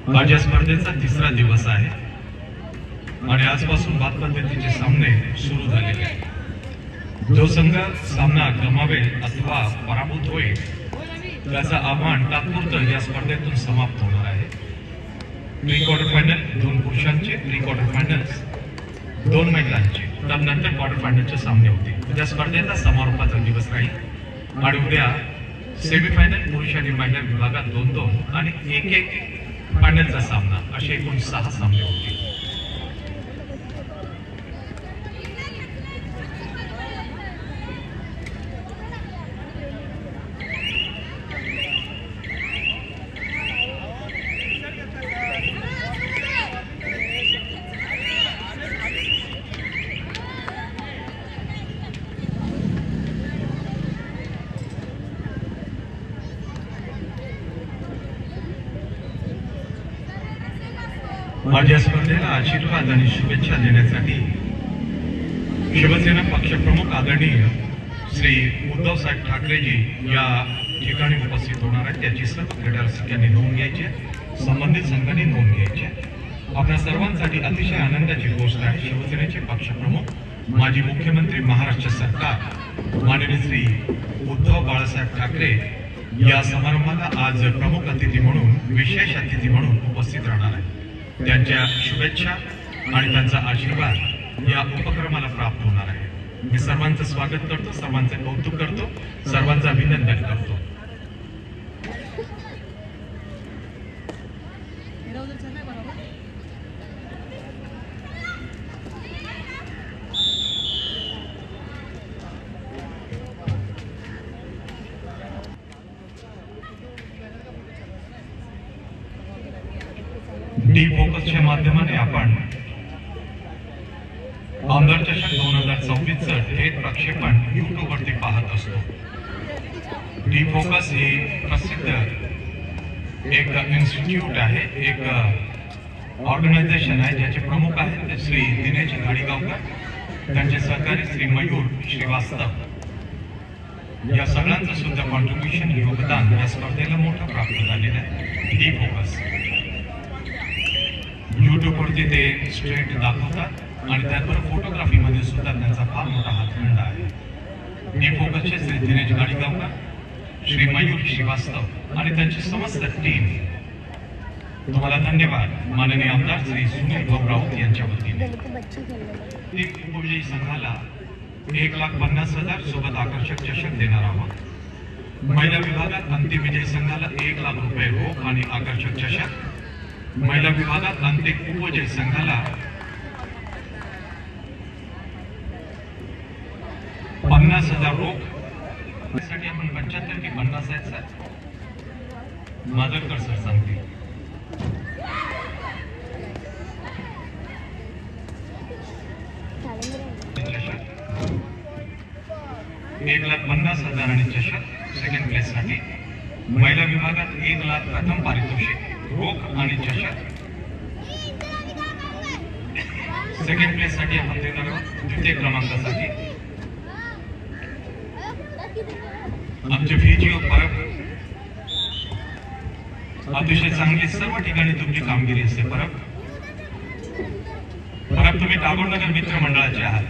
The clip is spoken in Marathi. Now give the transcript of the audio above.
आज या स्पर्धेचा तिसरा दिवस आहे आणि आजपासून बाद पद्धतीचे सामने सुरू झालेले आहेत। जो संघ सामना गमावेल अथवा पराभूत होईल त्याचा आव्हान तात्पुरतं या स्पर्धेतून समाप्त होणार आहे। प्री क्वार्टर फायनल 2 पुरुषांचे, प्री क्वार्टर फायनल्स 2 महिलांचे, त्यानंतर क्वार्टर फायनलचे सामने होतील। या स्पर्धेचा समारोपाचा दिवस राहील आणि उद्या सेमीफायनल पुरुष आणि महिला विभागात 2-2 आणि 1-1 फायनलचा सामना असे एकूण 6 सामने होतील। माझ्या स्पर्धेला आशीर्वाद आणि शुभेच्छा देण्यासाठी शिवसेना पक्षप्रमुख आदरणीय श्री उद्धवसाहेब ठाकरेजी या ठिकाणी उपस्थित होणार आहेत। त्याची सर्व क्रीडा रसिकांनी नोंद घ्यायची, संबंधित संघांनी नोंद घ्यायची। आपल्या सर्वांसाठी अतिशय आनंदाची गोष्ट आहे, शिवसेनेचे पक्षप्रमुख माजी मुख्यमंत्री महाराष्ट्र सरकार माननीय श्री उद्धव बाळासाहेब ठाकरे या समारंभाला आज प्रमुख अतिथी म्हणून, विशेष अतिथी म्हणून उपस्थित राहणार आहेत। त्यांच्या शुभेच्छा आणि त्यांचा आशीर्वाद या उपक्रमाला प्राप्त होणार आहे। मी सर्वांचं स्वागत करतो, सर्वांचं कौतुक करतो, सर्वांचं अभिनंदन करतो। डी फोकसच्या माध्यमाने आपण आमदार चषक 2024 थेट प्रक्षेपण YouTube वरती पाहत असतो। डी फोकस हे प्रसिद्ध एक इन्स्टिट्यूट आहे, एक ऑर्गनायझेशन आहे ज्याचे प्रमुख आहेत श्री दिनेश गाडीगावकर, त्यांचे सहकारी श्री मयूर श्रीवास्तव। या सगळ्यांचं सुद्धा कॉन्ट्रीब्युशन, योगदान या स्पर्धेला मोठं प्राप्त झालेलं आहे। डी फोकस YouTube वरती ते स्ट्रेट दाखवतात आणि त्याचबरोबर फोटोग्राफीमध्ये सुद्धा त्यांचा फार मोठा हातखंडा आहे। डी फोकसचे श्री दिनेश गाडीगावकर, श्री मयूर श्रीवास्तव आणि त्यांची समस्त टीम, तुम्हाला धन्यवाद। माननीय आमदार श्री सुनील राऊत यांच्या वतीने एक उपविजयी संघाला 1,50,000 सोबत आकर्षक चषक देणार आहोत। महिला विभागात अंतिम विजयी संघाला 1,00,000 रुपये रोख आणि आकर्षक चषक, महिला विभागात अंतिम उपविजयी संघाला 50,000 रोख। त्यासाठी आपण 75 की 50 आहेत सर, माजलकर सर सांगतील। 1,50,000 आणि चषक सेकंड प्लेस साठी। महिला विभागात 1,00,000 प्रथम पारितोषिक रोख आणि चषक। सेकंड प्लेस साठी आपण देणार आहोत द्वितीय क्रमांकासाठी। आमचे व्हीजीओ परब अतिशय चांगली, सर्व ठिकाणी तुमची कामगिरी असते। परब तुम्ही टागोर नगर मित्र मंडळाचे आहात।